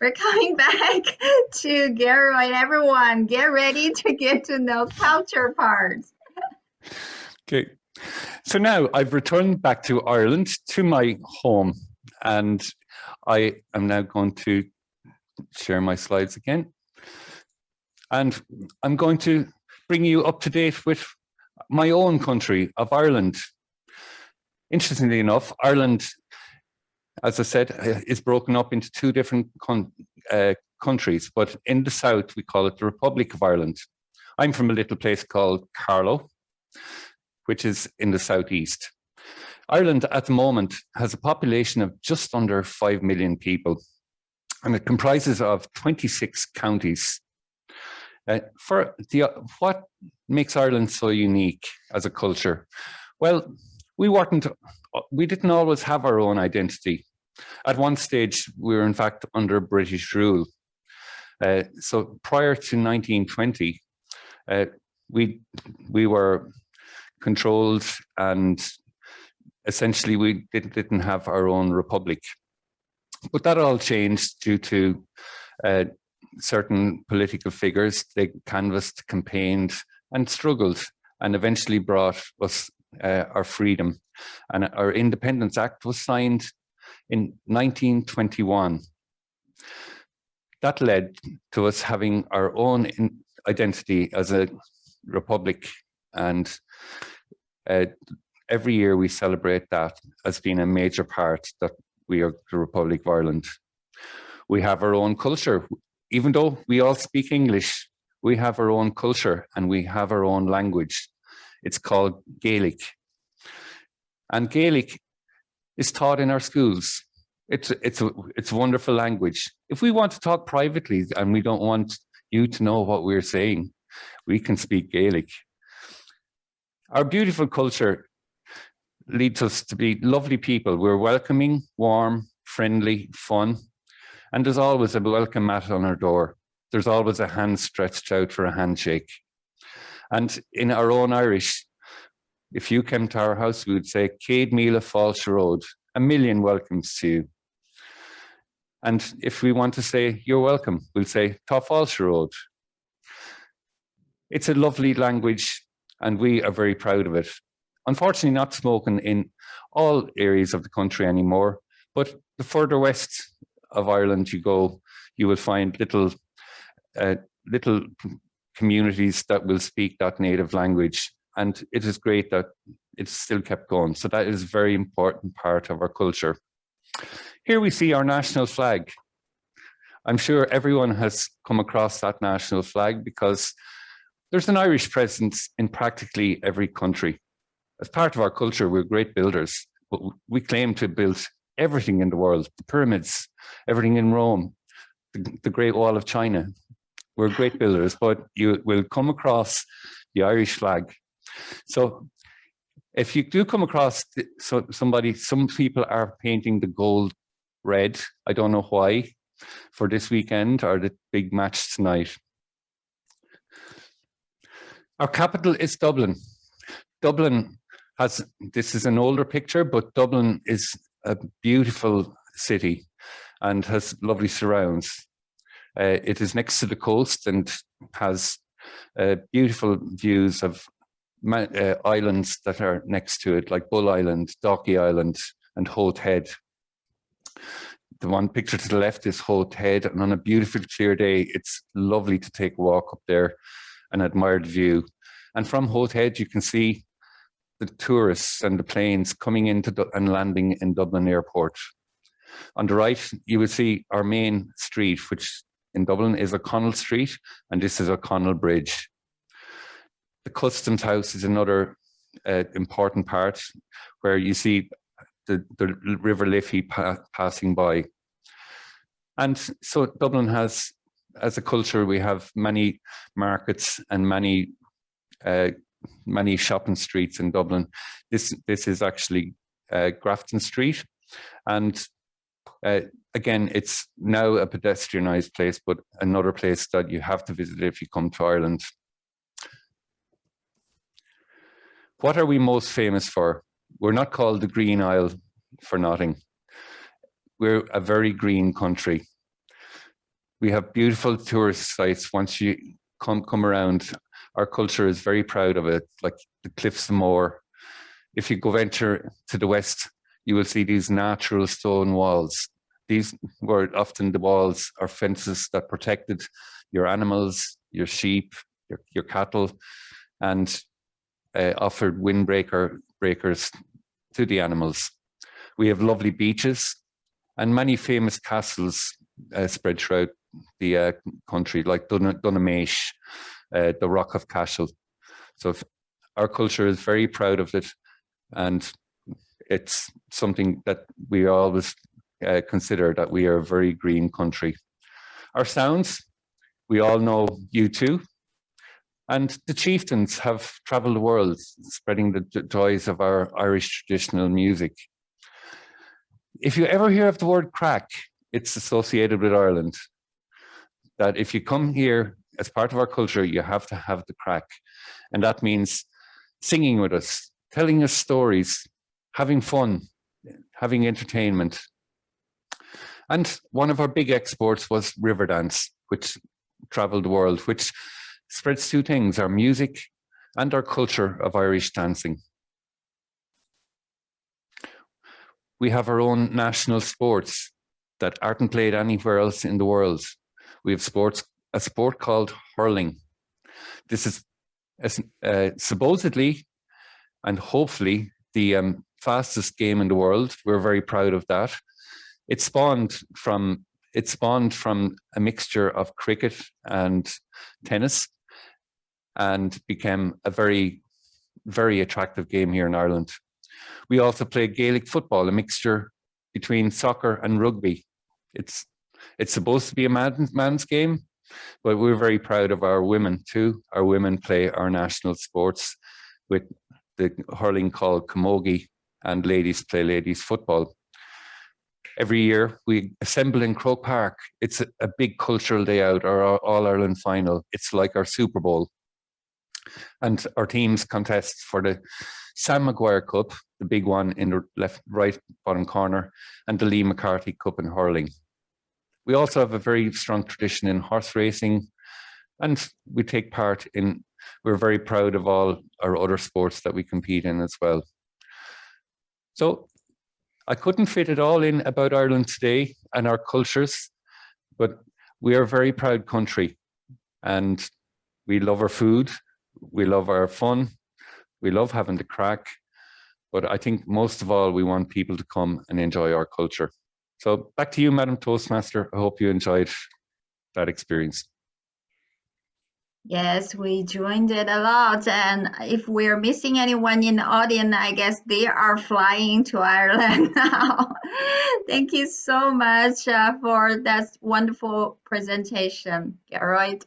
We're coming back to Gary and everyone. Get ready to get to know culture parts. Okay. So now I've returned back to Ireland, to my home, and I am now going to share my slides again. And I'm going to bring you up to date with my own country of Ireland. Interestingly enough, Ireland, as I said, is broken up into two different countries, but in the south, we call it the Republic of Ireland. I'm from a little place called Carlow, which is in the southeast. Ireland at the moment has a population of just under 5 million people, and it comprises of 26 counties. What makes Ireland so unique as a culture? Well, we didn't always have our own identity. At one stage, we were in fact under British rule. So prior to 1920, we were controlled, and essentially we didn't have our own republic. But that all changed due to certain political figures. They canvassed, campaigned, and struggled, and eventually brought us our freedom. And our Independence Act was signed in 1921. That led to us having our own identity as a republic, and every year we celebrate that as being a major part that we are the Republic of Ireland. We have our own culture. Even though we all speak English, we have our own culture and we have our own language. It's called Gaelic. And Gaelic is taught in our schools. It's a wonderful language. If we want to talk privately and we don't want you to know what we're saying, we can speak Gaelic. Our beautiful culture leads us to be lovely people. We're welcoming, warm, friendly, fun, and there's always a welcome mat on our door. There's always a hand stretched out for a handshake. And in our own Irish, if you came to our house, we would say, Céad Míle Fáilte Róid, a million welcomes to you. And if we want to say, you're welcome, we'll say, Tá Fáilte Róid. It's a lovely language, and we are very proud of it. Unfortunately, not spoken in all areas of the country anymore, but the further west of Ireland you go, you will find little communities that will speak that native language. And it is great that it's still kept going. So that is a very important part of our culture. Here we see our national flag. I'm sure everyone has come across that national flag because there's an Irish presence in practically every country. As part of our culture, we're great builders, but we claim to build everything in the world, the pyramids, everything in Rome, the Great Wall of China. We're great builders, but you will come across the Irish flag. So if you do come across some people are painting the gold red. I don't know why, for this weekend or the big match tonight. Our capital is Dublin. Dublin this is an older picture, but Dublin is a beautiful city and has lovely surrounds. It is next to the coast and has beautiful views of islands that are next to it, like Bull Island, Dalkey Island, and Howth Head. The one picture to the left is Howth Head, and on a beautiful clear day, it's lovely to take a walk up there and admire the view. And from Howth Head, you can see the tourists and the planes coming into and landing in Dublin Airport. On the right, you will see our main street, which in Dublin is O'Connell Street, and this is O'Connell Bridge. The Customs House is another important part where you see the River Liffey passing by. And so Dublin has, as a culture, we have many markets and many shopping streets in Dublin. This is actually Grafton Street, and again, it's now a pedestrianised place, but another place that you have to visit if you come to Ireland. What are we most famous for? We're not called the Green Isle for nothing. We're a very green country. We have beautiful tourist sites. Once you come around, our culture is very proud of it, like the Cliffs of Moher. If you go venture to the west, you will see these natural stone walls. These were often the walls or fences that protected your animals, your sheep, your cattle, and offered breakers to the animals. We have lovely beaches and many famous castles spread throughout the country, like Dunamesh, the Rock of Cashel. So our culture is very proud of it, and it's something that we always consider that we are a very green country. Our sounds, we all know U2, and the Chieftains have traveled the world, spreading the joys of our Irish traditional music. If you ever hear of the word crack, it's associated with Ireland. That if you come here as part of our culture, you have to have the crack. And that means singing with us, telling us stories, having fun, having entertainment. And one of our big exports was Riverdance, which traveled the world, which spreads two things, our music and our culture of Irish dancing. We have our own national sports that aren't played anywhere else in the world. We have a sport called hurling. This is supposedly and hopefully the fastest game in the world. We're very proud of that. It spawned from a mixture of cricket and tennis, and became a very, very attractive game here in Ireland. We also play Gaelic football, a mixture between soccer and rugby. It's supposed to be a man's game, but we're very proud of our women too. Our women play our national sports with the hurling called camogie, and ladies play ladies football. Every year we assemble in Croke Park. It's a big cultural day out, our All-Ireland final. It's like our Super Bowl. And our teams contest for the Sam Maguire Cup, the big one in the right bottom corner, and the Lee McCarthy Cup in hurling. We also have a very strong tradition in horse racing, and we take part in, we're very proud of all our other sports that we compete in as well. So I couldn't fit it all in about Ireland today and our cultures, but we are a very proud country, and we love our food, we love our fun, we love having the crack, but I think most of all, we want people to come and enjoy our culture. So back to you, Madam Toastmaster. I hope you enjoyed that experience. Yes, we joined it a lot. And if we're missing anyone in the audience, I guess they are flying to Ireland now. Thank you so much for that wonderful presentation, Gearoid.